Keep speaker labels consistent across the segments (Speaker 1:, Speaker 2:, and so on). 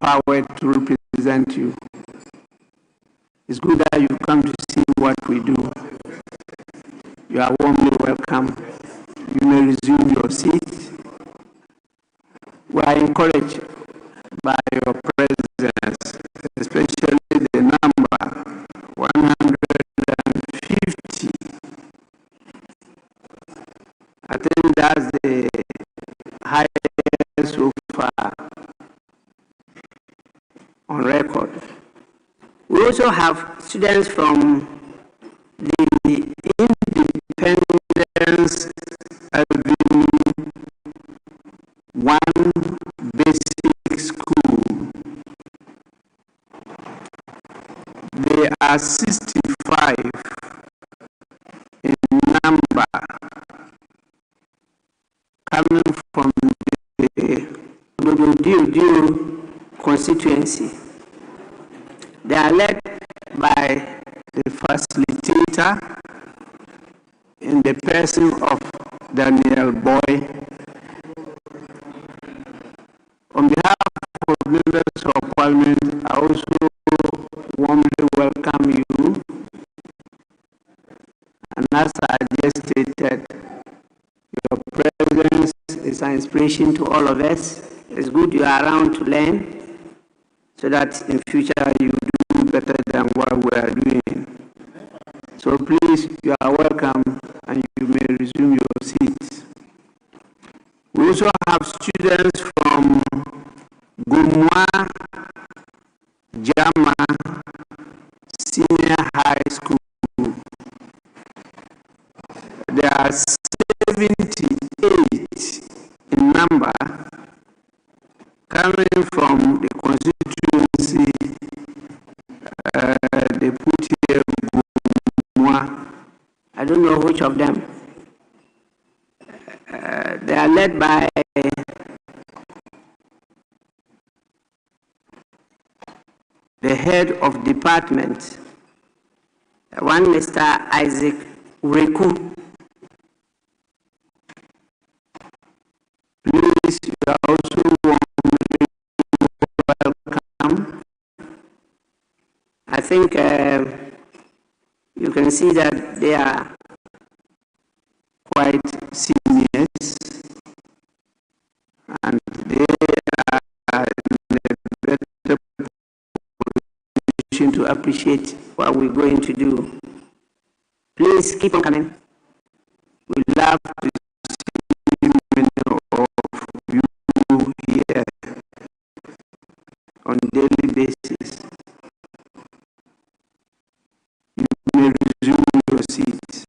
Speaker 1: empowered to represent you. It's good that you come to see what we do. You are warmly welcome. You may resume your seat. We are encouraged by your presence, especially the number 150. I think that's the highest so far on record. We also have students from the Independence Avenue 1 Basic School. They are 65 in number, coming from the Ododo constituency. They are led by the facilitator in the person of Daniel Boy. On behalf of members of Parliament, I also warmly welcome you. And as I just stated, your presence is an inspiration to all of us. It's good you are around to learn, so that in future you do better than what we are doing. So please, you are welcome and you may resume your seats. We also have students from Gumwa Jama Senior High School. There are 78 in number, coming from the constituency, they put here Gumwa. I don't know which of them. They are led by the head of department, one Mr. Isaac Reku. Please, you are also warmly welcome. I think you can see that they are quite seniors and they are in a better position to appreciate what we're going to do. Please keep on coming. We love to see many of you here on a daily basis. You may resume your seats.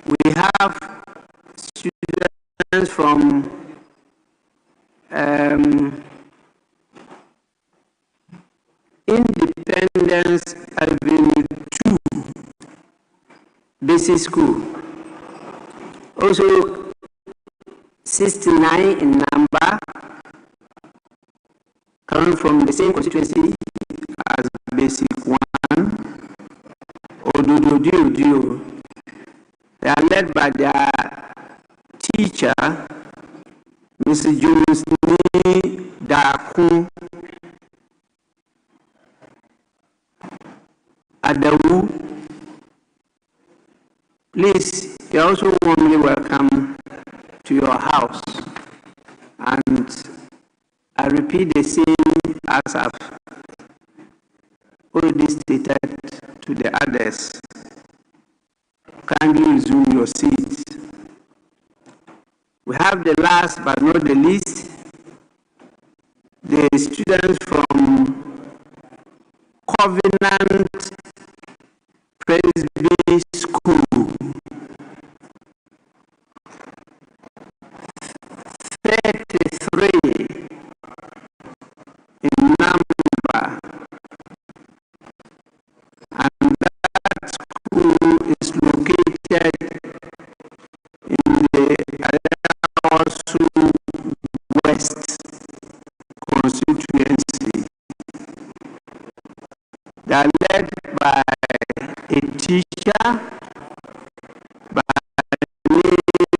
Speaker 1: We have students from Independence Avenue 2 Basic School, also 69 in number, coming from the same constituency as Basic 1, Ododo. They are led by their teacher, Mrs. Jones Daku Adawu. Please, you are also warmly welcome to your house. And I repeat the same as I've already stated to the others. Kindly resume your seats. We have the last but not the least, the students from Covenant Presby School. 33 in number, and that school is located in the Ayawasu West constituency. They are led by a teacher by the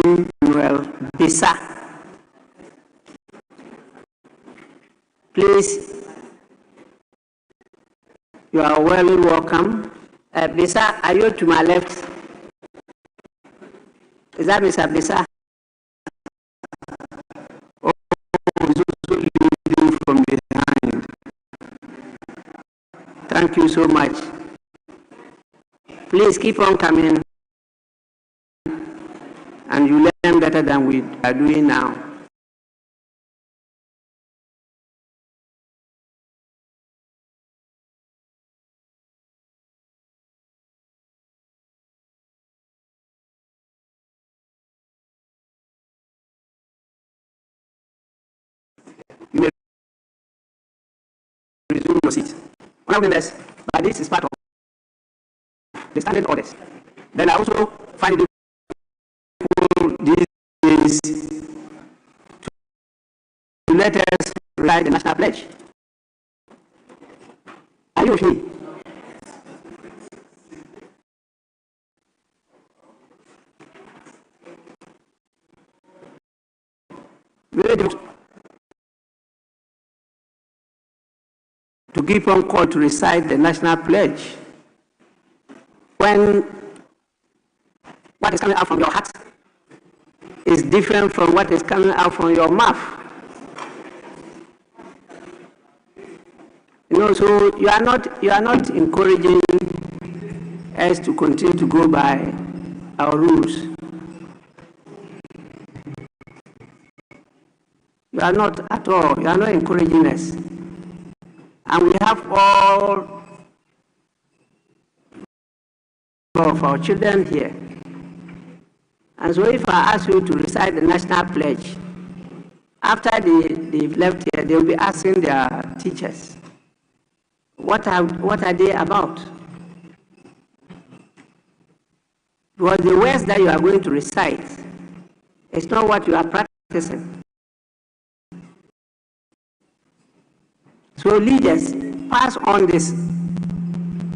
Speaker 1: name Bisa. Please, you are well welcome. Bisa, are you to my left? Is that Mr. Bisa? Oh, he's also leading from behind. Thank you so much. Please keep on coming, and you learn better than we are doing now. You may resume your seat. Honorable members, but this is part of the standard orders. Then I also find it difficult these days to let us recite the national pledge. Are you with me? Very difficult to keep on call to recite the national pledge when what is coming out from your heart is different from what is coming out from your mouth. You know, so you are not encouraging us to continue to go by our rules. You are not at all. You are not encouraging us. And we have all of our children here. And so if I ask you to recite the national pledge, after they've left here, they'll be asking their teachers, what are they about? Because the words that you are going to recite is not what you are practicing. So leaders, pass on this.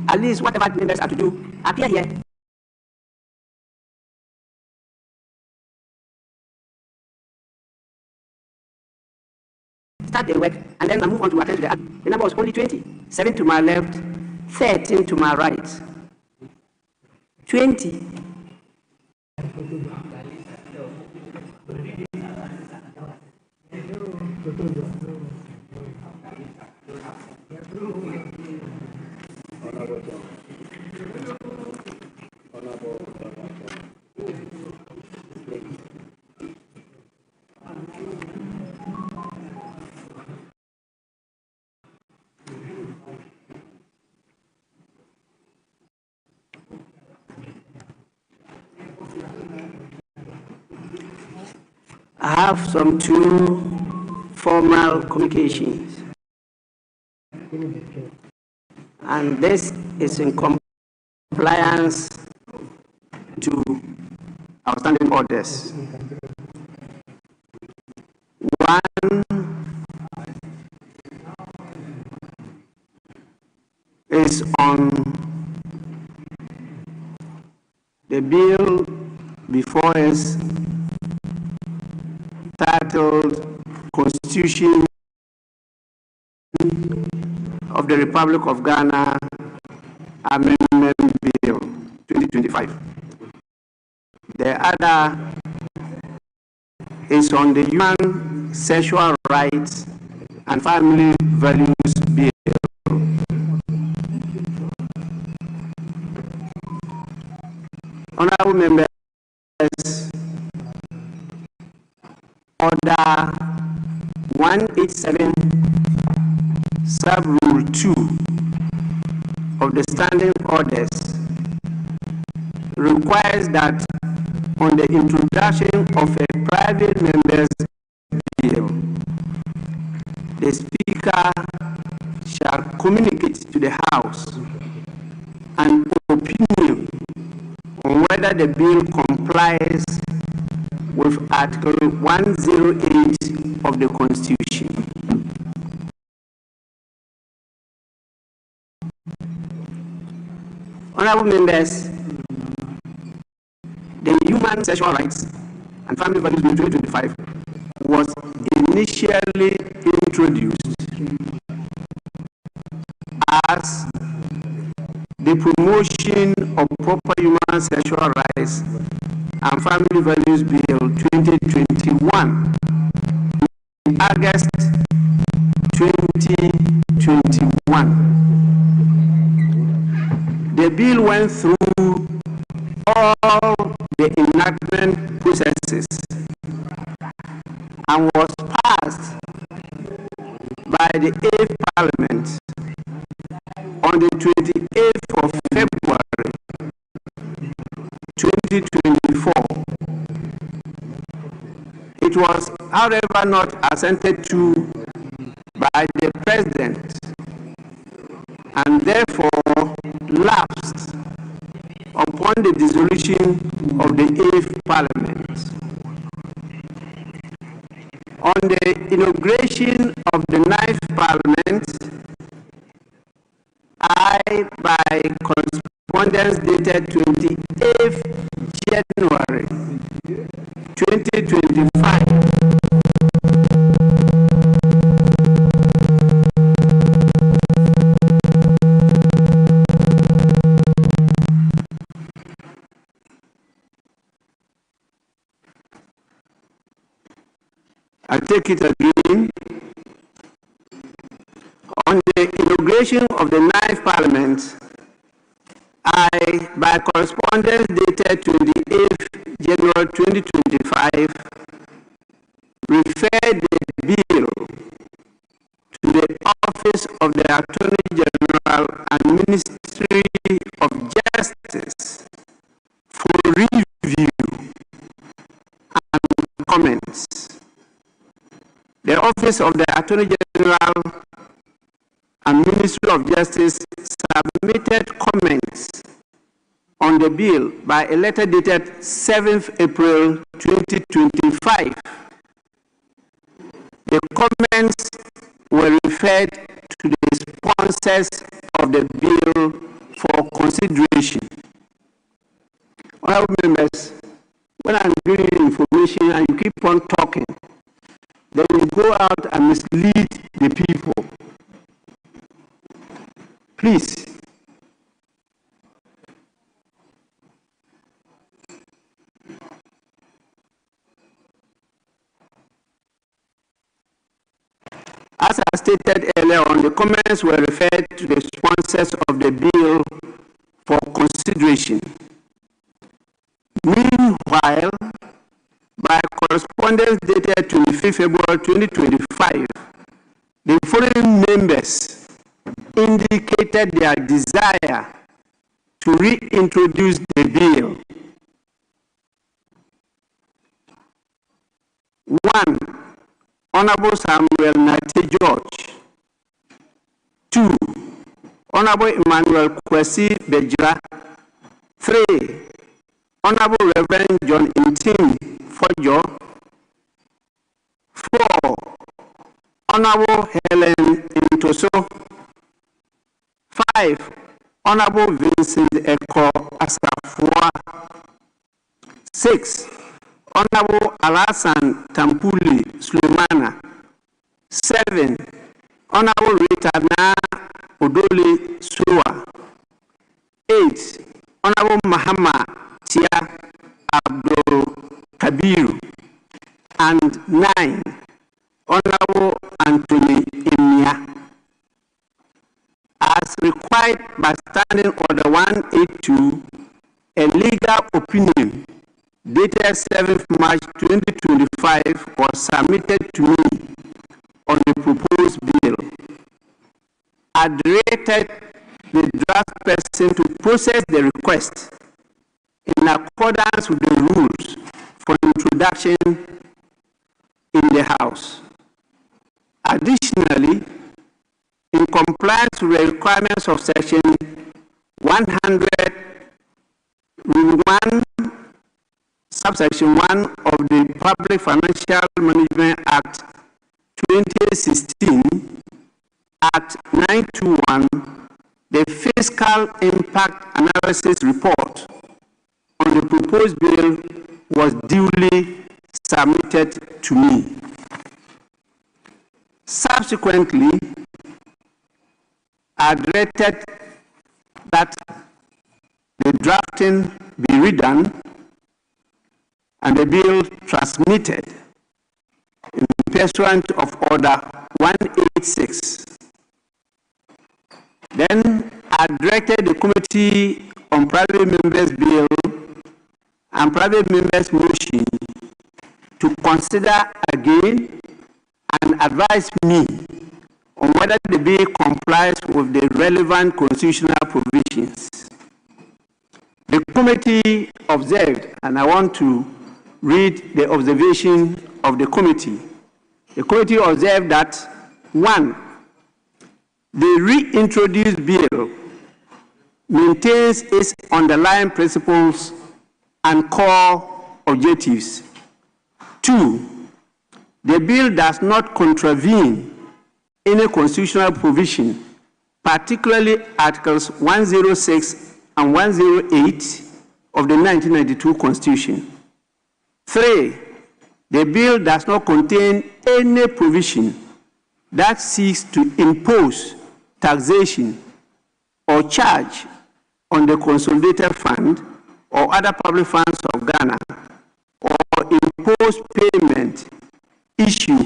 Speaker 1: At least whatever members are to do, appear here. Start the work, and then I move on to attend to the The number was only 20. 7 to my left, 13 to my right. 20. I have some two formal communications, and this is in compliance to outstanding orders. One is on the bill before us titled Constitution of the Republic of Ghana Amendment Bill 2025. The other is on the Human Sexual Rights and Family Values Bill. Honorable members, Order 187, Sub-Rule 2 of the Standing Orders requires that on the introduction of a private member's bill, the Speaker shall communicate to the House an opinion on whether the bill complies with Article 108 of the Constitution. Honorable members, the Human Sexual Rights and Family Values Bill 2025 was initially introduced as the Promotion of Proper Human Sexual Rights and Family Values Bill 2021 in August 2021. The bill went through all the enactment processes and was passed by the 8th Parliament on the 28th of February 2024. It was, however, not assented to by the President and therefore lapsed upon the dissolution of the 8th Parliament. On the inauguration of the 9th Parliament, I, by correspondence dated 28th January 2025, I take it again. On the inauguration of the 9th Parliament, I, by correspondence dated 28th January 2025, referred the bill to the Office of the Attorney General and Ministry of Justice for review and comments. The Office of the Attorney General and Ministry of Justice submitted comments on the bill by a letter dated 7th April 2025. The comments were referred to the sponsors of the bill for consideration. Honorable members, when I'm giving you information and you keep on talking, then you go out and mislead the people. Please. As I stated earlier on, the comments were referred to the sponsors of the bill for consideration. Meanwhile, by correspondence dated 25 February 2025, the following members indicated their desire to reintroduce the bill. 1. Honorable Samuel Nate George. 2. Honorable Emmanuel Kwesi Bejra. 3. Honorable Reverend John Intim Fojo. 4. Honorable Helen Intoso. 5. Honorable Vincent Eko Asafua. 6. Honorable Alasan Tampuli Sulemana. 7. Honorable Rita Na Odoli Suwa. 8. Honorable Mahama Tia Abdul Kabiru. And 9. Honorable Anthony Imia. As required by Standing Order 182, a legal opinion dated 7th March 2025 was submitted to me on the proposed bill. I directed the draft person to process the request in accordance with the rules for introduction in the House. Additionally, in compliance with the requirements of Section 101, Subsection 1 of the Public Financial Management Act 2016, Act 921, the Fiscal Impact Analysis Report on the proposed bill was duly submitted to me. Subsequently, I directed that the drafting be redone and the bill transmitted in pursuant of Order 186. Then I directed the Committee on Private Members' Bill and Private Members' Motion to consider again and advise me on whether the bill complies with the relevant constitutional provisions. The committee observed, and I want to read the observation of the committee. The committee observed that, 1, the reintroduced bill maintains its underlying principles and core objectives. 2, the bill does not contravene any constitutional provision, particularly Articles 106 and 108 of the 1992 Constitution. 3, the bill does not contain any provision that seeks to impose taxation or charge on the Consolidated Fund or other public funds of Ghana, or impose payment, issue,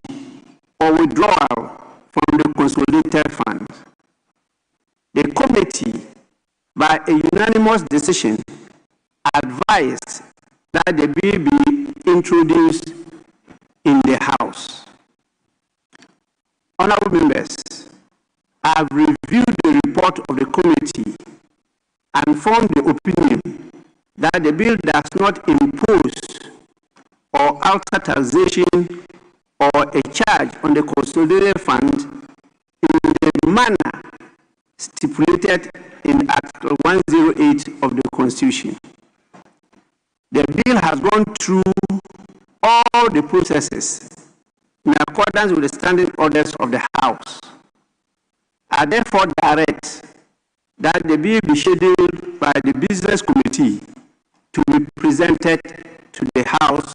Speaker 1: or withdrawal from the Consolidated Fund. The committee, by a unanimous decision, advised that the bill be introduced in the House. Honorable members, I have reviewed the report of the committee and formed the opinion that the bill does not impose or alter taxation or a charge on the Consolidated Fund in the manner stipulated in Article 108 of the Constitution. The bill has gone through all the processes in accordance with the standing orders of the House. I therefore direct that the bill be scheduled by the Business Committee to be presented to the House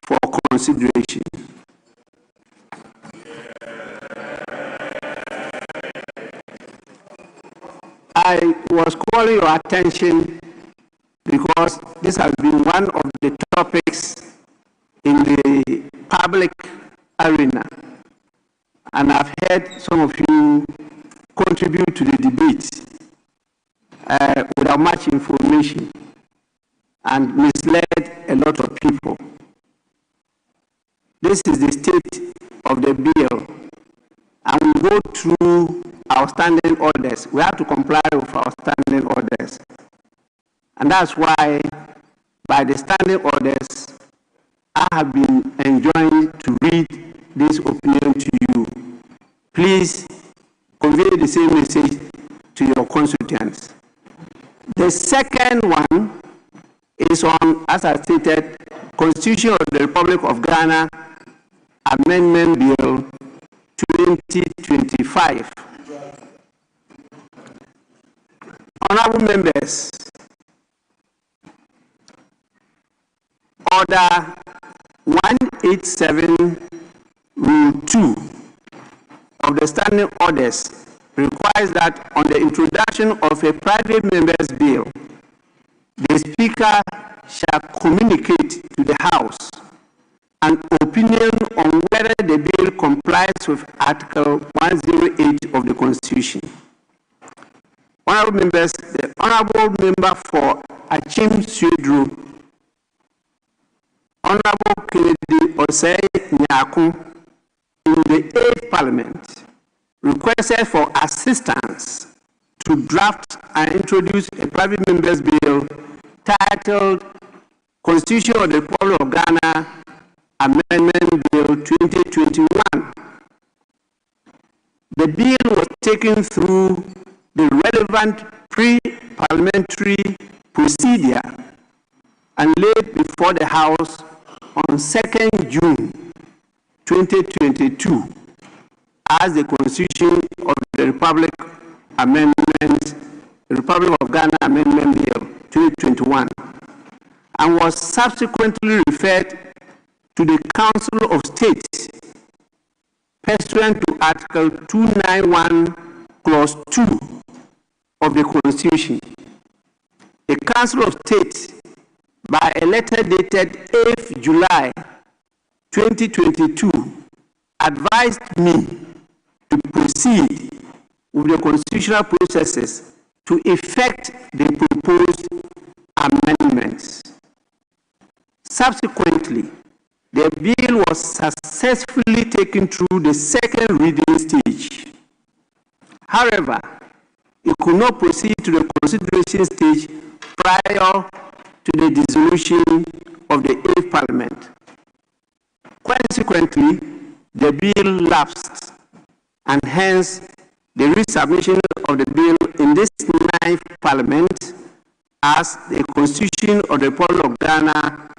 Speaker 1: for consideration. I was calling your attention because this has been one of the topics in the public arena, and I've heard some of you contribute to the debate without much information and misled a lot of people. This is the state of the bill, and we go through our standing orders. We have to comply with our standing orders. And that's why, by the standing orders, I have been enjoined to read this opinion to you. Please convey the same message to your constituents. The second one is on, as I stated, Constitution of the Republic of Ghana Amendment Bill 2025. Honorable members, Order 187, Rule 2 of the Standing Orders requires that on the introduction of a private member's bill, the Speaker shall communicate to the House an opinion on whether the bill complies with Article 108 of the Constitution. Honorable members, the Honorable Member for Achim Suedru, Honorable Kennedy Osei Nyaku, in the 8th Parliament, requested for assistance to draft and introduce a private member's bill titled Constitution of the Republic of Ghana Amendment Bill 2021. The bill was taken through the relevant pre-parliamentary procedure and laid before the House on 2nd June 2022 as the Constitution of the Republic of Ghana Amendment Bill 2021, and was subsequently referred to the Council of State pursuant to Article 291, Clause 2 of the Constitution. The Council of State, by a letter dated 8th July 2022, advised me to proceed with the constitutional processes to effect the proposed amendments. Subsequently, the bill was successfully taken through the second reading stage. However, it could not proceed to the consideration stage prior to the dissolution of the 8th Parliament. Consequently, the bill lapsed, and hence the resubmission of the bill in this 9th Parliament as the Constitution of the Republic of Ghana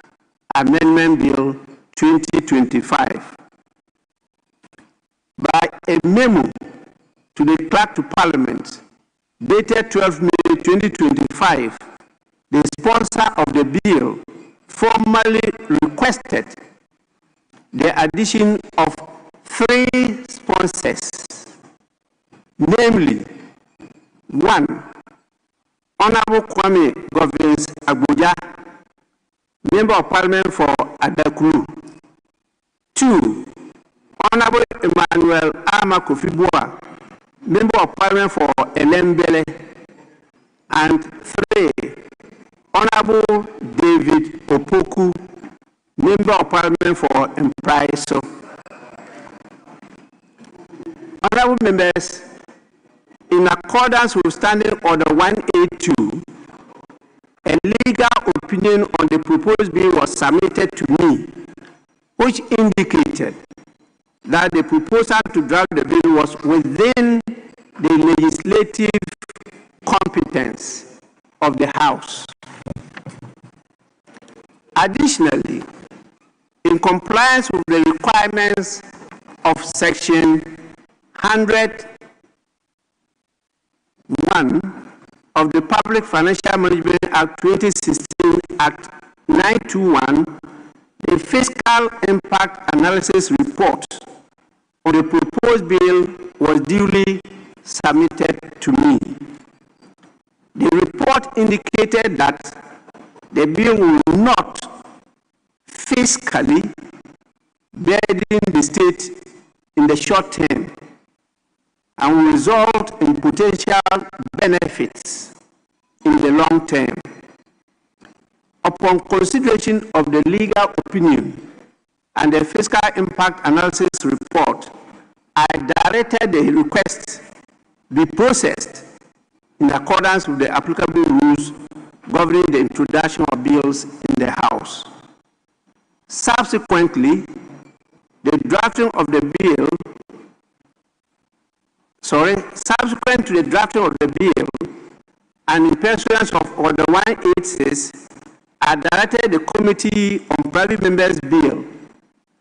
Speaker 1: Amendment Bill 2025. By a memo to the Clerk to Parliament dated 12 May 2025, the sponsor of the bill formally requested the addition of 3 sponsors, namely 1. Honorable Kwame Govins Abuja, Member of Parliament for Adakulu. 2. Honorable Emmanuel Ama Kofi-Boa, Member of Parliament for Elembele. And 3. Honorable David Opoku, Member of Parliament for Empraiso. Honorable members, in accordance with Standing Order 182, a legal opinion on the proposed bill was submitted to me, which indicated that the proposal to draft the bill was within the legislative competence of the House. Additionally, in compliance with the requirements of Section 101 of the Public Financial Management Act 2016 Act 921, the Fiscal Impact Analysis Report on the proposed bill was duly submitted to me. The report indicated that the bill will not fiscally burden the state in the short term and will result in potential benefits in the long term. Upon consideration of the legal opinion and the fiscal impact analysis report, I directed the request be processed in accordance with the applicable rules governing the introduction of bills in the House. Subsequently, subsequent to the drafting of the bill, and in pursuance of Order 186, I directed the Committee on Private Members' Bill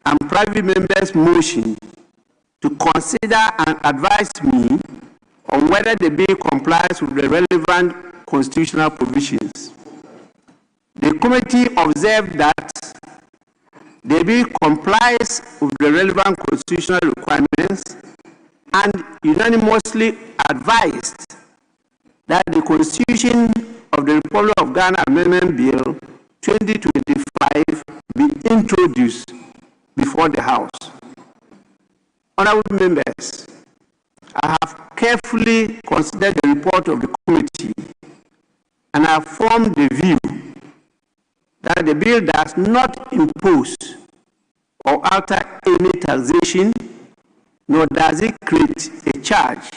Speaker 1: and Private Members' Motion to consider and advise me on whether the bill complies with the relevant constitutional provisions. The committee observed that the bill complies with the relevant constitutional requirements and unanimously advised that the Constitution of the Republic of Ghana Amendment Bill 2025 be introduced before the House. Honorable members, I have carefully considered the report of the committee and I have formed the view that the bill does not impose or alter any taxation, nor does it create a charge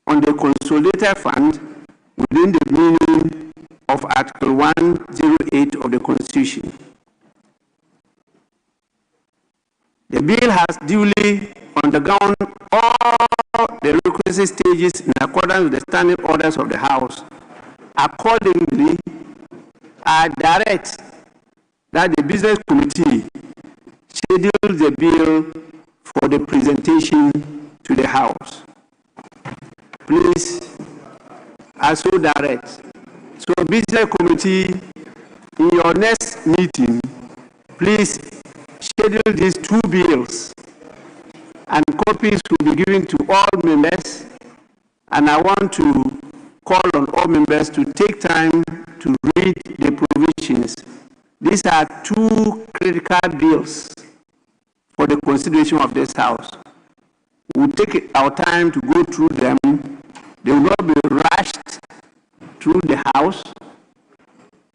Speaker 1: on the consolidated fund within the meaning of Article 108 of the Constitution. The bill has duly undergone all the requisite stages in accordance with the standing orders of the House. Accordingly, I direct that the Business Committee schedule the bill for the presentation to the House. Please, I so direct. So, Business Committee, in your next meeting, please schedule these 2 bills, and copies will be given to all members. And I want to call on all members to take time to read the provisions. These are two critical bills for the consideration of this House. We'll take our time to go through them. They will not be rushed through the House.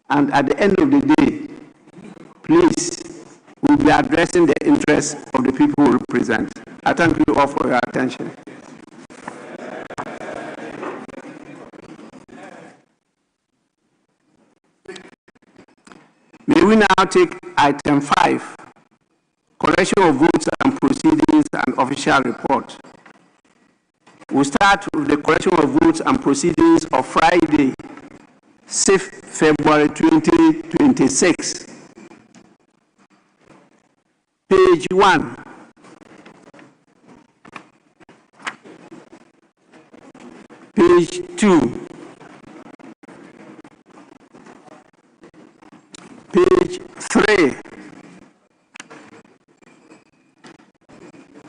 Speaker 1: And at the end of the day, please, we'll be addressing the interests of the people we represent. I thank you all for your attention. May we now take item 5, collection of votes and proceedings and official report. We'll start with the collection of votes and proceedings of Friday, 6th February 2026. Page 1. Page 2. Page 3.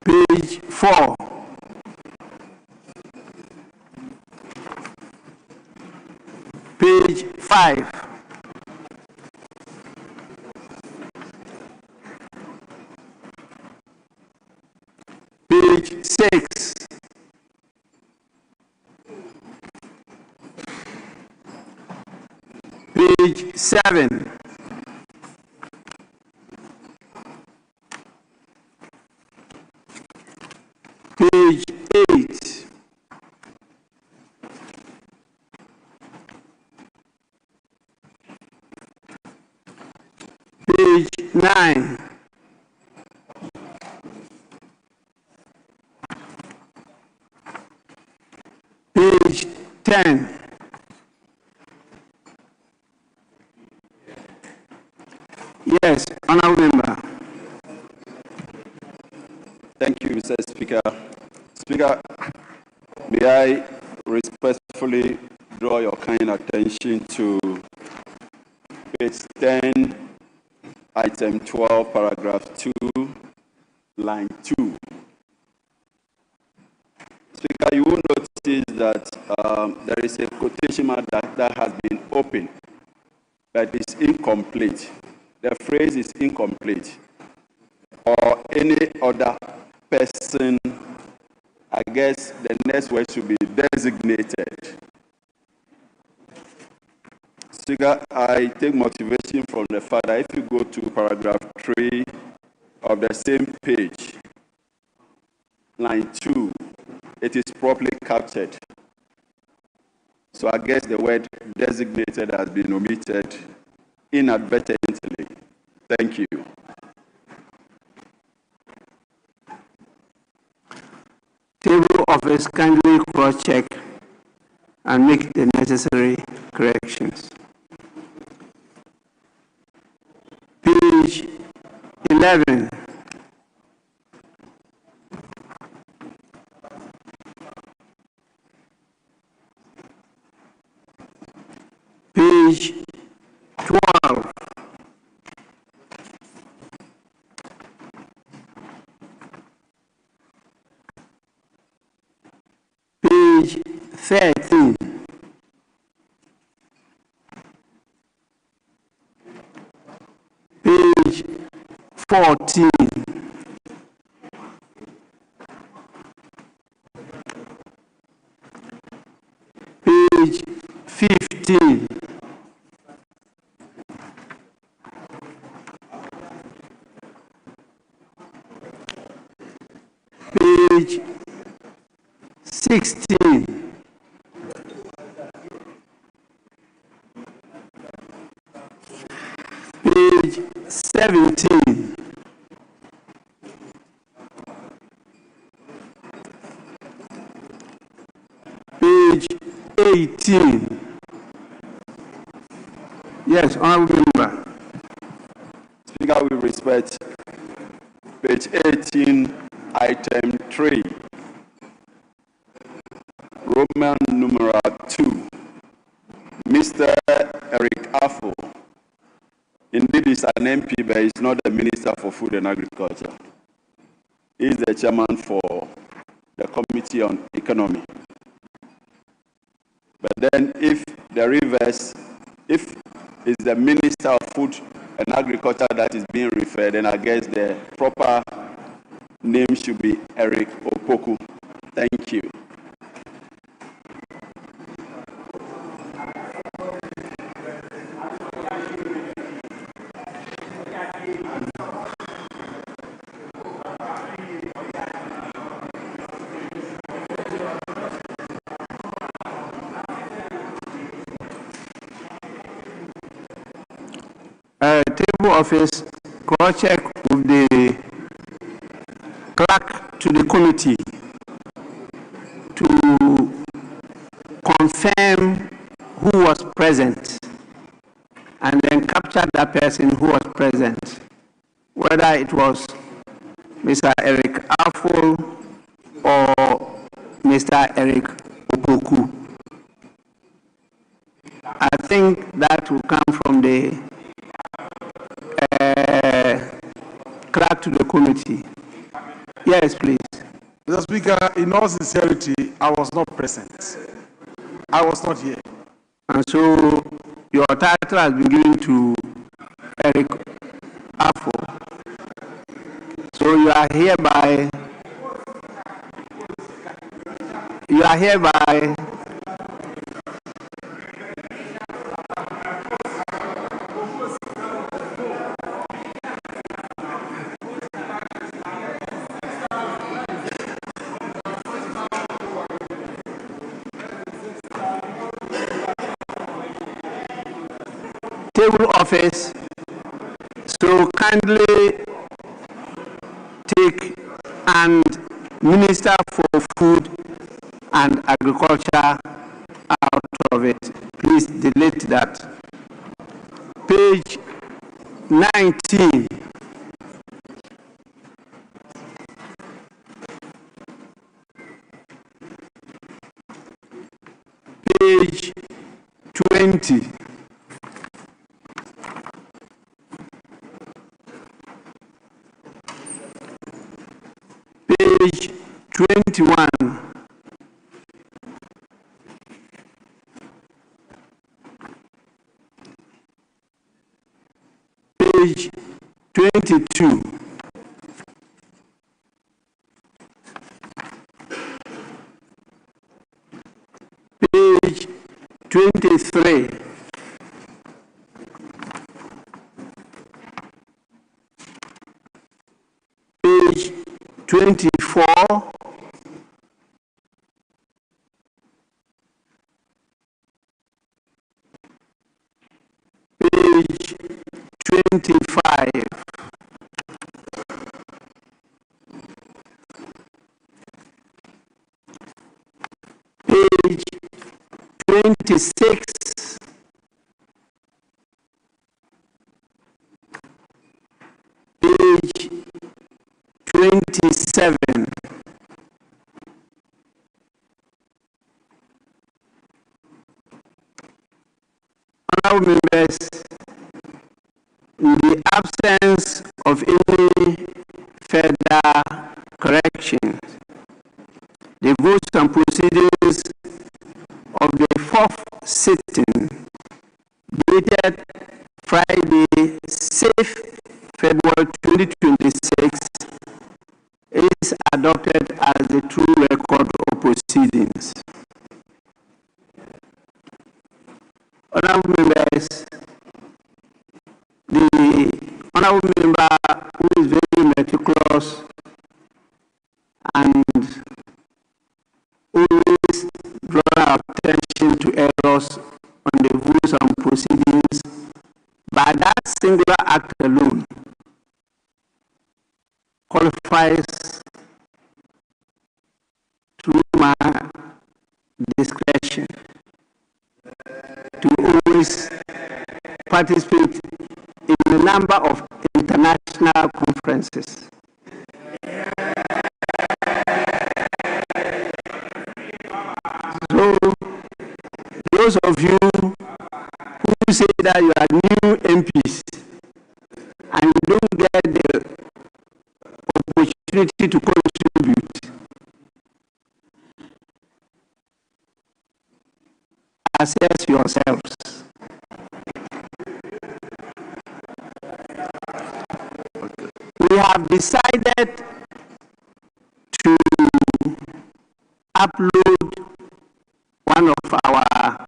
Speaker 1: Page 4. Page 5. Page 6. Page 7. Page 8. Page 9. Page 10. Yes, honorable member.
Speaker 2: Thank you, Mr. Speaker. Speaker, may I respectfully draw your kind attention to page 10, item 12, paragraph 2, line 2. Speaker, you will notice that there is a quotation mark that has been opened, but it's incomplete. The phrase is incomplete. Or any other person, I guess the next word should be designated. Speaker, I take motivation from the fact that if you go to paragraph 3 of the same page, line 2, it is properly captured. So I guess the word designated has been omitted inadvertently. Thank you.
Speaker 1: Table office kindly cross-check and make the necessary corrections. Page 11. Page 12. Page 13. Page 14. Page 15. Page 16. Page 17. Page 18. Yes, honorable member.
Speaker 2: Speaker, with respect, page 18, item 3, Roman numeral 2, Mr. Eric Affo. Indeed, he's an MP, but he's not the Minister for Food and Agriculture. He's the chairman for the Committee on Economy. But then if the reverse, if it's the Minister of Food and Agriculture that is being referred, then I guess the proper name should be Eric Opoku. Thank you.
Speaker 1: Table office, cross-check with the clerk to the committee to confirm who was present and then capture that person who was present, whether it was Mr. Eric Afful or Mr. Eric Opoku. I think that will come from the clerk to the committee. Yes, please.
Speaker 3: Mr. Speaker, in all sincerity, I was not present. I was not here.
Speaker 1: And so your title has been given to Eric Afful. So you are hereby table office, so kindly take and Minister for Food and Agriculture out of it. Please delete that. Page 19. Page 20. Page 21. Page 22. Page 23. Page 24. Page 25. Page 26. Page 27. Honorable members, in the absence of any further corrections, the votes and proceedings of the fourth sitting, dated Friday, 6th February 2026, is adopted as the true record of proceedings. Honorable members, the honorable member who is very meticulous and always draw our attention to errors on the rules and proceedings, by that singular act alone qualifies through my discretion to always participate in a number of international conferences. So, those of you who say that you are new MPs and you don't get the opportunity to contribute, assess yourselves. We have decided to upload one of our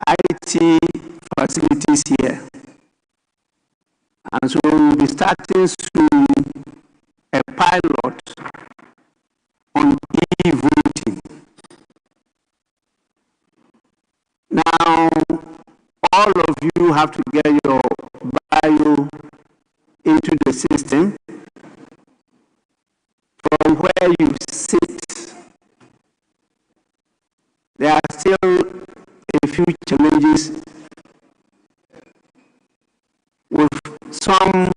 Speaker 1: IT facilities here. And so we'll be starting soon a pilot on e-voting. Now, all of you have to get your bio into the system from where you sit. There are still a few challenges with some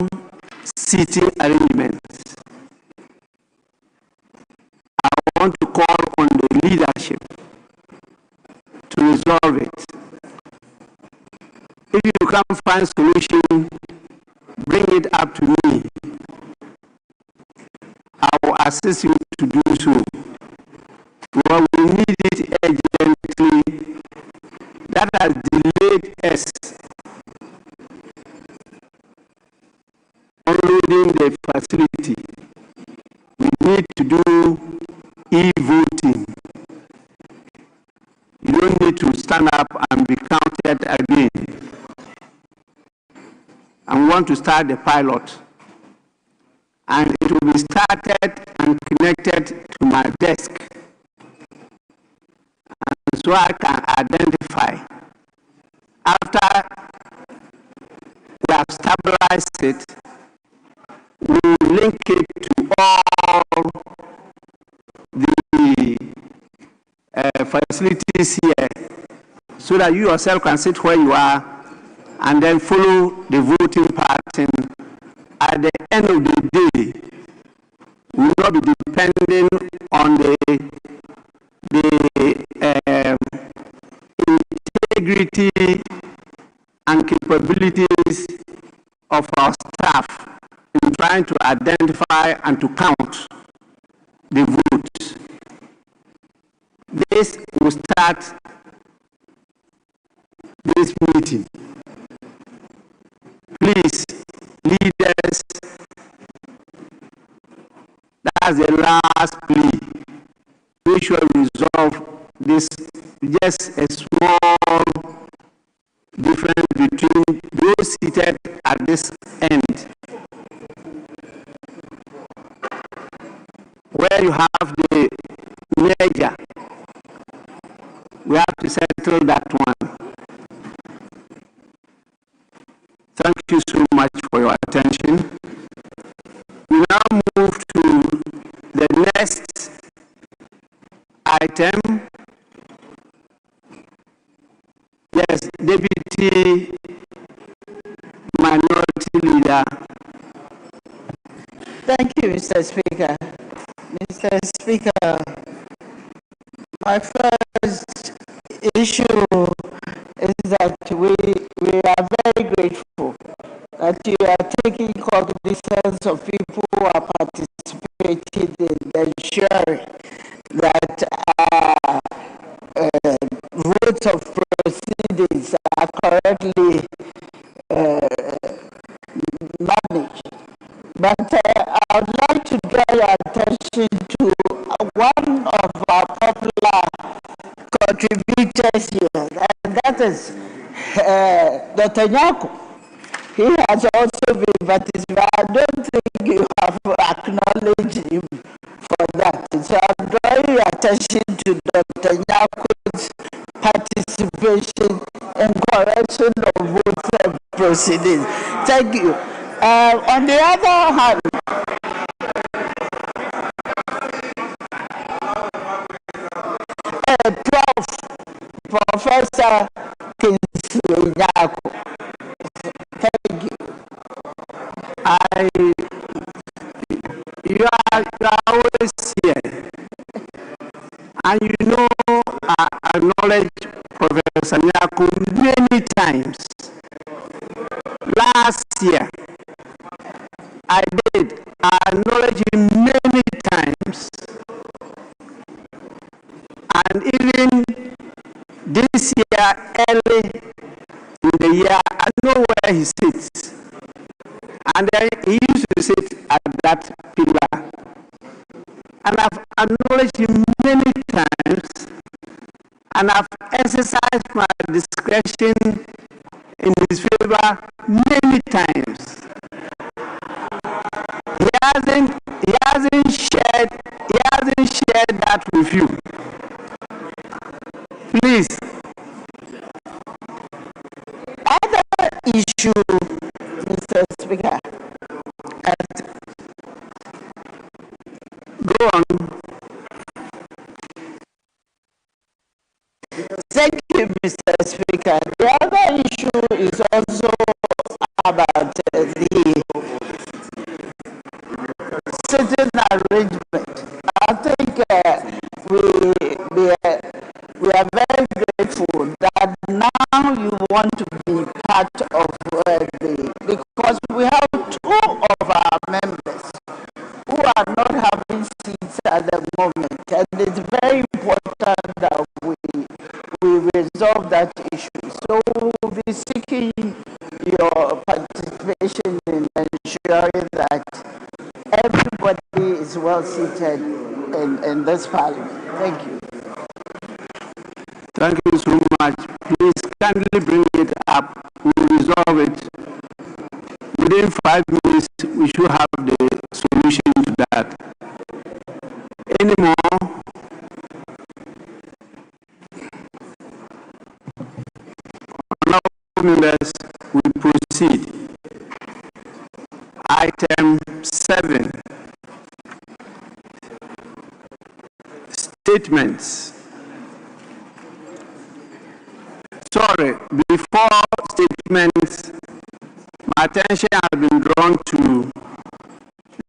Speaker 1: seating arrangements. I want to call on the leadership to resolve it. If you can't find solution, bring it up to me. I will assist you to do so. Well, we need it urgently. That has delayed us unloading the facility. We need to do e-voting. You don't need to stand up and be counted again. I want to start the pilot. And it will be started and connected to my desk. And so I can identify. After we have stabilized it, we will link it to all the facilities here so that you yourself can sit where you are and then follow the voting pattern. At the end of the day, we will not be depending on the integrity and capabilities of our staff in trying to identify and to count the votes. This will start this meeting. Please, leaders, that's the last plea. We should resolve this, just a small difference between those seated at this end, where you have the merger. We have to settle that one. Thank you so much for your attention. We now move to the next item. Yes, Deputy Minority Leader.
Speaker 4: Thank you, Mr. Speaker. Mr. Speaker, my first issue is that we are very grateful that you are taking cognizance of people who are participating in ensuring that votes of proceedings are correctly managed. But I would like to draw your attention to one of our popular contributors here, and that is Dr. Nyako. He has also been participating. I don't think you have acknowledged him for that. So I'm drawing your attention to Dr. Nyako's participation in correction of votes and proceedings. Thank you. On the other hand, Professor Kingsley Nyako. Thank you.
Speaker 1: You are always here. And you know, I acknowledge Professor Nyako many times. Last year, I acknowledge him many times. minister early in the year. I know where he sits. And then he used to sit at that pillar. And I've acknowledged him many times, and I've exercised my discretion in his favor many times. He hasn't shared that with you. Please.
Speaker 4: Other issue, Mr. Speaker.
Speaker 1: Go on.
Speaker 4: Thank you, Mr. Speaker. The other issue is also about the sitting arrangement. I think we are very grateful that now you want to be part of because we have two of our members who are not having seats at the moment, and it's very important that we resolve that issue. So we'll be seeking your participation in ensuring that everybody is well seated in this parliament. Thank you.
Speaker 1: Thank you so much. Please kindly bring it up. We'll resolve it. Within 5 minutes, we should have the solution to that. Any more? Honorable members, we proceed. Item 7. Statements. Sorry, before statements, my attention has been drawn to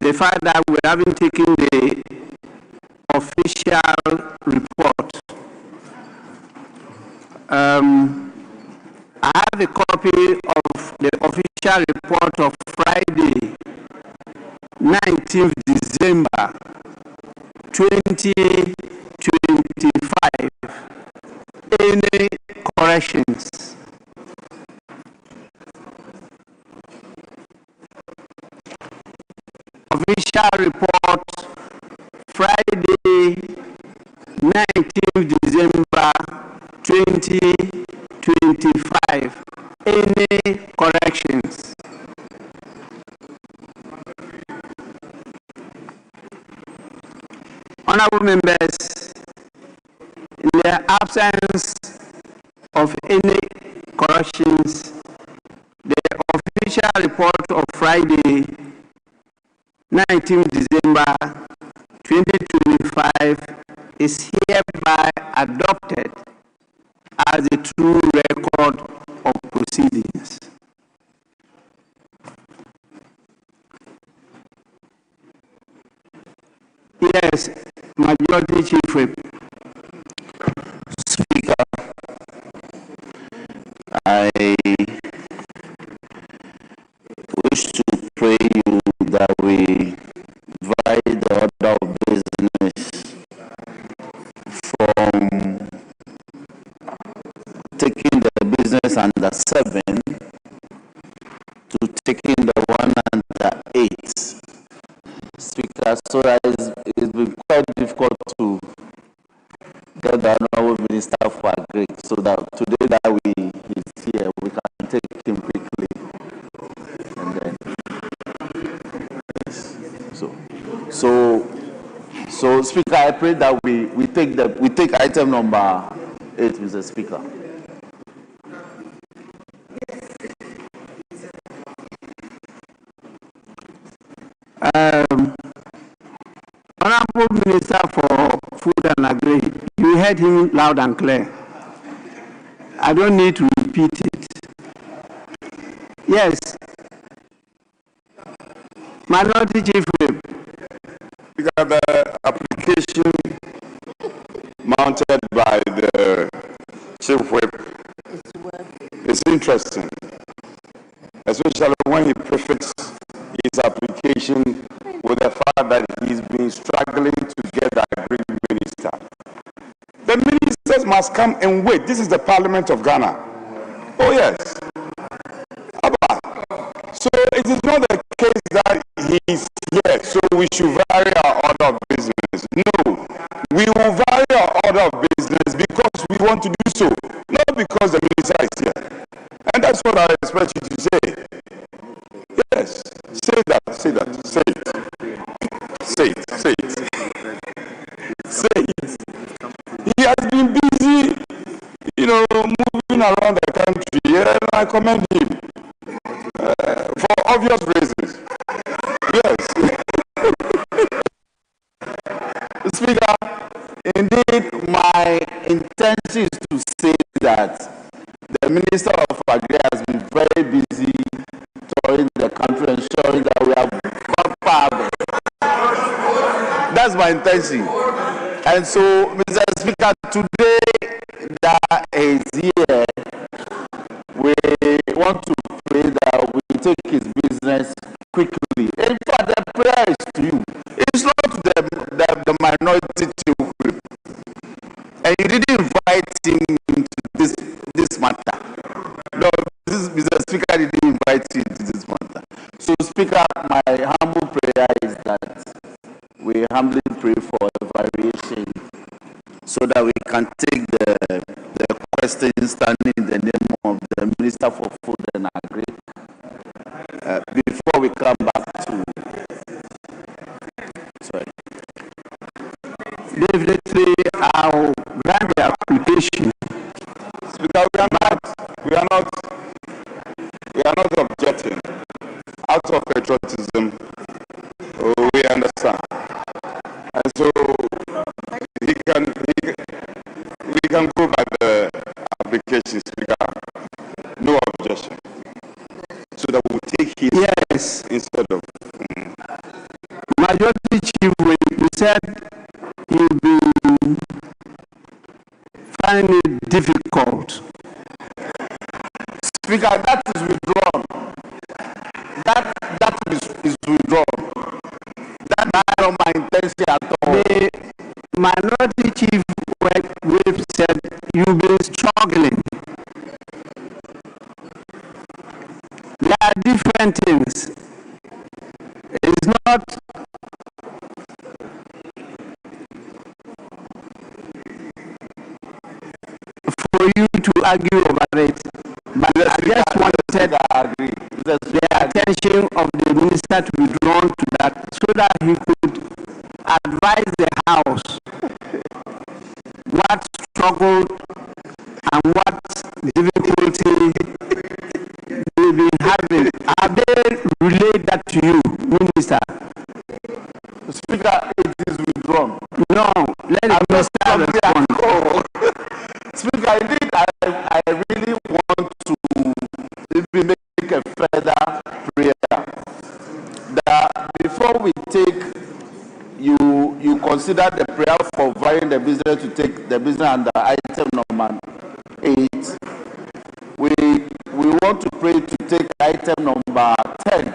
Speaker 1: the fact that we haven't taken the official report. I have a copy of the official report of Friday, 19th December 2025. Any corrections? Official report, Friday, 19th December 2025. Any corrections? Honorable members, in the absence of any corrections, the official report of Friday, 19th December 2025 is hereby adopted as a true record of proceedings. Yes, Majority Chief Whip.
Speaker 5: Speaker, I wish to pray you that we divide the order of business from taking the business under 7 to taking the one under 8. Speaker, so that it's been quite difficult to get the honorable minister for agree, so that today that he's here, we can take him quickly. And then, so Speaker, I pray that we take item number 8, Mr. Speaker.
Speaker 1: Honorable Minister for Food and Agri, you heard him loud and clear. I don't need to repeat it. Yes. Minority Chief Whip.
Speaker 2: Because the application mounted by the Chief Whip is interesting, especially when he prefaced his application with the fact that he's been struggling to get the agreed minister. The ministers must
Speaker 3: must come and wait. This is the Parliament of Ghana. Oh yes. So it is not the case that he's here, so we should vary our order of business. No, we will vary our order of business because we want to do so, not because the minister is here. And that's what I expect you to say. Yes, say that, say that, say it. Say it, say it. Say it. He has been busy, moving around the country, and I commend him. For obvious reasons. Yes.
Speaker 5: Speaker, indeed, my intention is to say that the Minister of Agri has been very busy touring the country, ensuring that we have proper harvest. That's my intention. And so, Mr. Speaker, today that is here, we want to pray that we take his business quickly. In fact, the prayer is to you. It's not to the minority group. And you didn't invite him into this matter. No, Mr. Speaker didn't invite you into this matter. So, Speaker, my humble prayer is that we humbly pray for a variation so that we can take the questions standing in the name of the Minister for Food and Agri before we come back to. Sorry.
Speaker 1: Definitely, I'll grant the application.
Speaker 3: Speaker, we are not objecting. Out of patriotism, we understand. And so we can go by the application, Speaker. No objection. So that we'll take his
Speaker 1: Yes.
Speaker 3: instead of.
Speaker 1: Majority Chief, we said you'll be finding it difficult.
Speaker 5: Speaker, that is withdrawn. That is withdrawn. That's not my intention at all.
Speaker 1: The minority chief we've said you've been struggling. There are different things. It's not for you to argue over it. But I just wanted the attention of the minister to be drawn to that so that he could advise the House what struggle and what difficulty they've been having. Have they relayed that to you, Minister?
Speaker 5: Speaker, it is withdrawn.
Speaker 1: No, let the minister respond.
Speaker 5: Speaker, indeed, I really want to maybe make a further prayer that before we take, you consider the prayer for varying the business to take the business under item number 8. We want to pray to take item number 10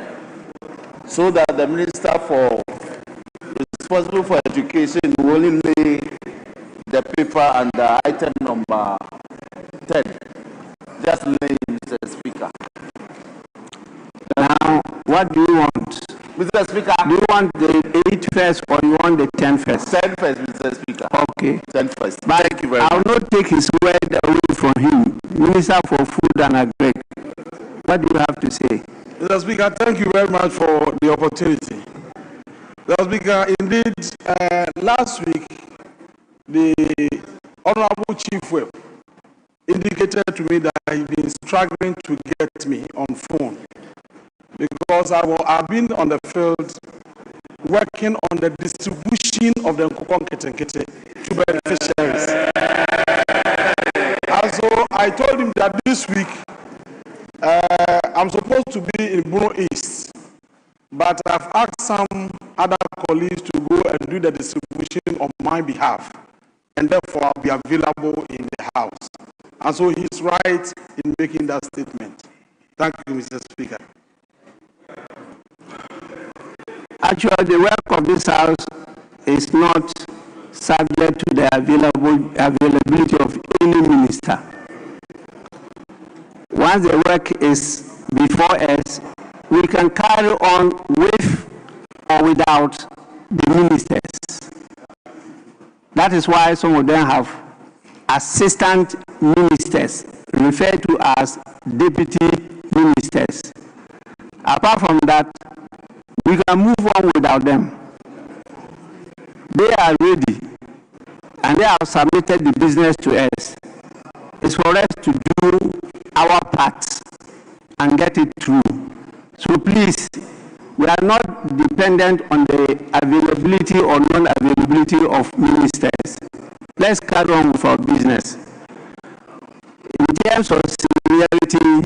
Speaker 5: so that the minister responsible for education will only lay the paper under item number 10. Just lay, Mr. Speaker.
Speaker 1: Now, what do you want?
Speaker 5: Mr. Speaker.
Speaker 1: Do you want the 8 first or you want the 10 first?
Speaker 5: 10 first, Mr. Speaker.
Speaker 1: Okay.
Speaker 5: 10 first.
Speaker 1: But
Speaker 5: thank you very much.
Speaker 1: I'll not take his word away from him. Minister for Food and Agri. What do you have to say?
Speaker 3: Mr. Speaker, thank you very much for the opportunity. Mr. Speaker, indeed, last week, the Honorable Chief Whip indicated to me that he's been struggling to get me on phone because I've been on the field working on the distribution of the Nkukon Ketenkete to beneficiaries. And so I told him that this week I'm supposed to be in Bruno East, but I've asked some other colleagues to go and do the distribution on my behalf, and therefore I'll be available in the House. And so he's right in making that statement. Thank you, Mr. Speaker.
Speaker 1: Actually, the work of this House is not subject to the availability of any minister. Once the work is before us, we can carry on with or without the ministers. That is why some of them have assistant ministers, referred to as deputy ministers. Apart from that, we can move on without them. They are ready, and they have submitted the business to us. It's for us to do our part and get it through. So please, we are not dependent on the availability or non-availability of ministers. Let's carry on with our business. In terms of seniority,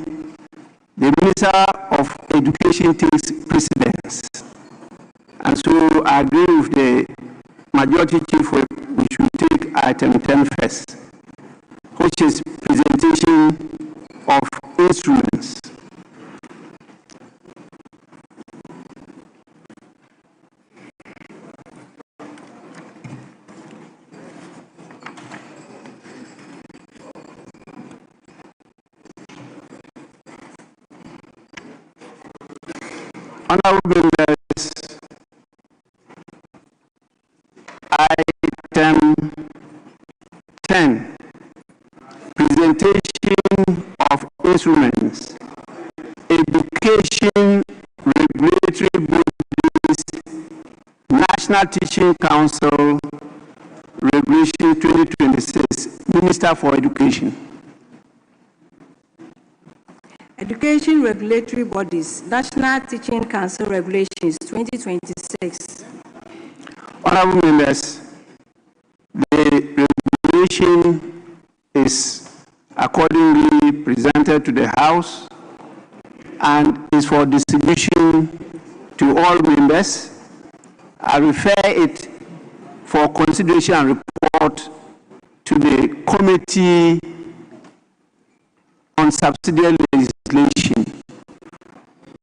Speaker 1: the Minister of Education takes precedence. And so I agree with the Majority Chief Whip, we should take item 10 first, which is presentation of instruments. Honorable members, item 10, presentation of instruments, education regulatory bodies, National Teaching Council, Regulation 2026, Minister for Education.
Speaker 6: Education regulatory bodies, National Teaching Council Regulations 2026.
Speaker 1: Honorable members, the regulation is accordingly presented to the House and is for distribution to all members. I refer it for consideration and report to the Committee on Subsidiary Legislation.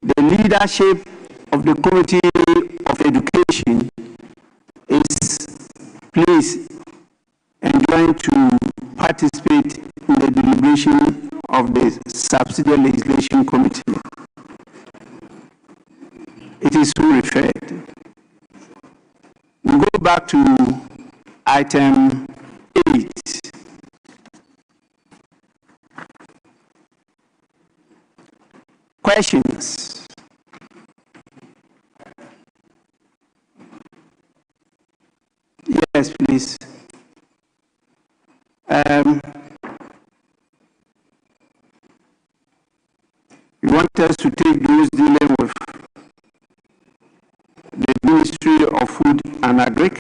Speaker 1: The leadership of the Committee of Education is pleased and going to participate in the deliberation of the Subsidiary Legislation Committee. It is so referred. We go back to item 8. Questions? Yes, please. You want us to take those dealing with the Ministry of Food and Agric?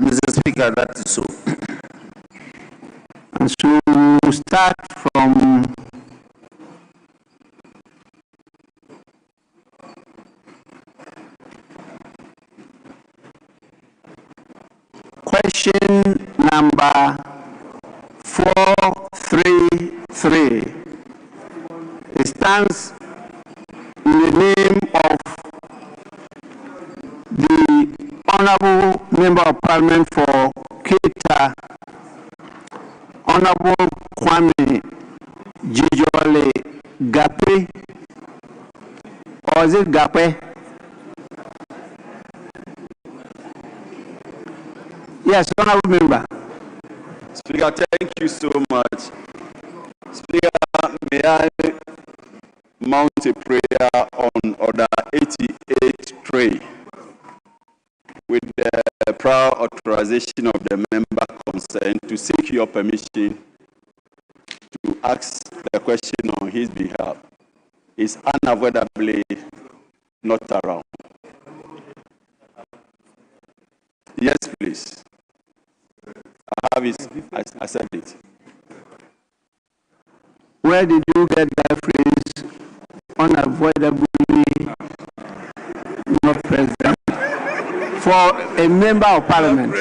Speaker 5: Mr. Speaker, that is so.
Speaker 1: And so we'll start from question number 433. It stands in the name of the Honorable Member of Parliament for Keita, Honorable Kwame Jijole Gape, or is it Gape? Yes, Honorable Member.
Speaker 2: Speaker, thank you so much. Speaker, may I mount a prayer on Order 88-3 with the prior authorization of the member concerned to seek your permission to ask the question on his behalf. Is unavoidably not around. Yes, please. I have it. I said it.
Speaker 1: Where did you get that phrase, unavoidably not present, for a member of Parliament?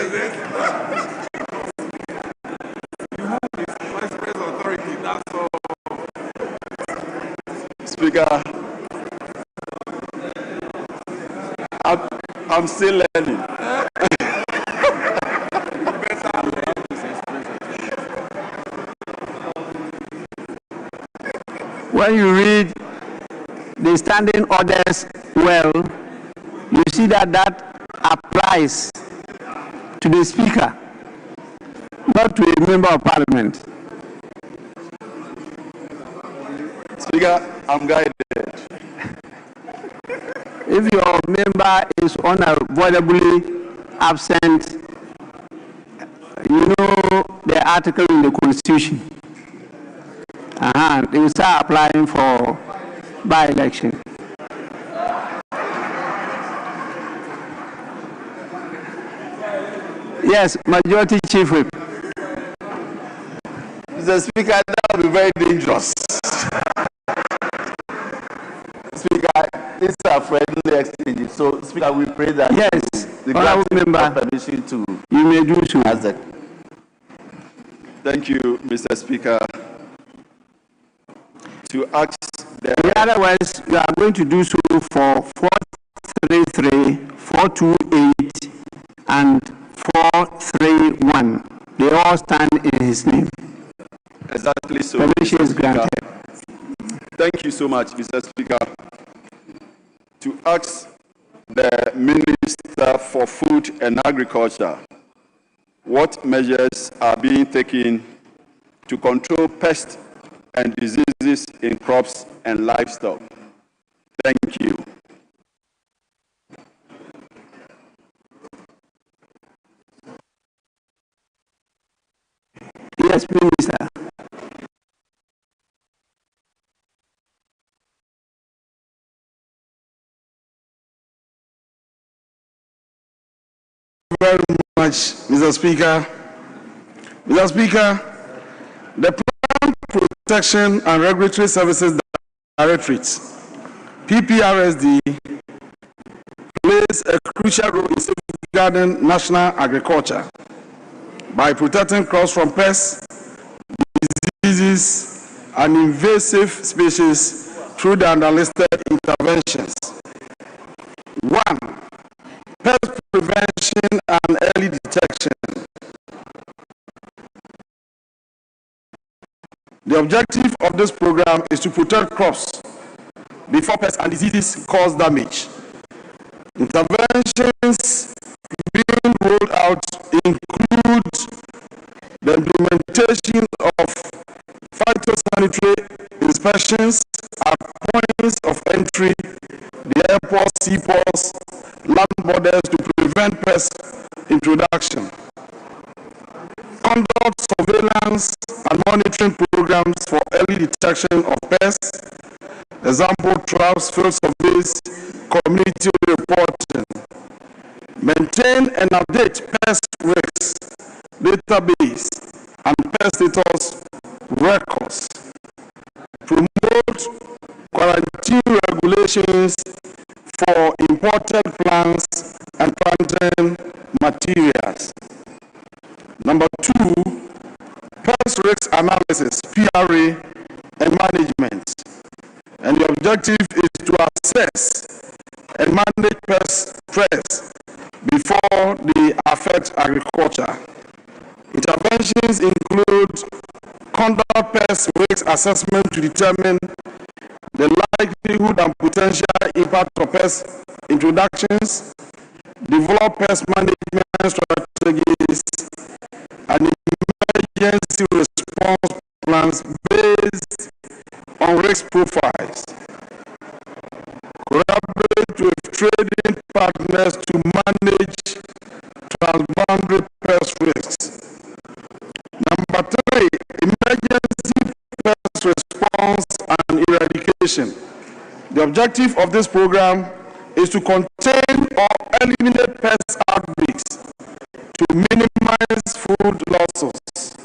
Speaker 2: Speaker, I'm still learning.
Speaker 1: when you read the standing orders well, you see that that applies to the Speaker, not to a member of Parliament.
Speaker 2: Speaker, I'm guided.
Speaker 1: If your member is unavoidably absent, you know the article in the Constitution. They will start applying for by-election. Yes, Majority Chief Whip.
Speaker 5: Mr. Speaker, that will be very dangerous. Speaker, it's a friendly exchange. So, Speaker, we pray that
Speaker 1: yes,
Speaker 5: the
Speaker 1: honourable member,
Speaker 5: permission to
Speaker 1: you may do so.
Speaker 2: Thank you, Mr. Speaker. To ask
Speaker 1: in other words, you are going to do so for 433, 428, and 431. They all stand in his name.
Speaker 2: Exactly so.
Speaker 1: Permission is granted.
Speaker 2: Thank you so much, Mr. Speaker. To ask the Minister for Food and Agriculture what measures are being taken to control pests and diseases in crops and livestock. Thank you.
Speaker 1: Yes, Minister.
Speaker 3: Very much, Mr. Speaker. Mr. Speaker, the Plant Protection and Regulatory Services Directorate, PPRSD, plays a crucial role in safeguarding national agriculture by protecting crops from pests, diseases, and invasive species through the underlisted interventions. 1. Pest prevention and early detection. The objective of this program is to protect crops before pests and diseases cause damage. Interventions being rolled out include the implementation of phytosanitary inspections at points of entry, the airports, seaports, land borders to prevent pest introduction. Conduct surveillance and monitoring programs for early detection of pests, example traps, field surveys, community reporting. Maintain and update pest risks database and pest status records. Promote quarantine regulations for imported plants and planting materials. Number 2, pest risk analysis, PRA, and management. And the objective is to assess and manage pest threats before they affect agriculture. Interventions include conduct pest risk assessment to determine the likelihood and potential impact of pest introductions, develop pest management strategies, and emergency response plans based on risk profiles. Collaborate with trading partners to manage transboundary pest risks. Number 3, emergency pest response and eradication. The objective of this program is to contain or eliminate pest outbreaks to minimize food losses.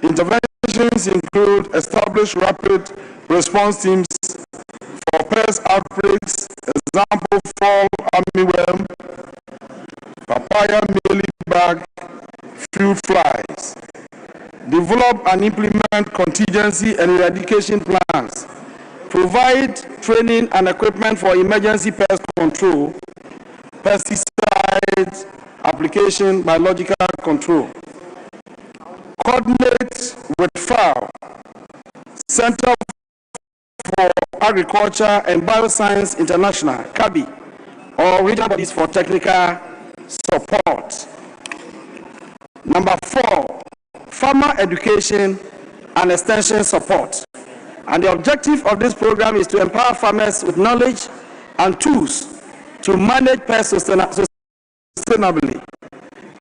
Speaker 3: Interventions include establish rapid response teams for pest outbreaks, example fall armyworm, papaya mealybug, fruit flies. Develop and implement contingency and eradication plans. Provide training and equipment for emergency pest control, pesticide application, biological control. Coordinate with FAO, Center for Agriculture and Bioscience International, CABI, or regional bodies for technical support. Number 4, farmer education and extension support. And the objective of this program is to empower farmers with knowledge and tools to manage pests sustainably.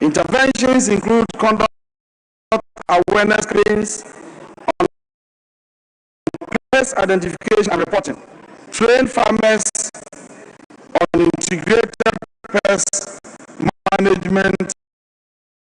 Speaker 3: Interventions include conduct awareness campaigns on pest identification and reporting, train farmers on integrated pest management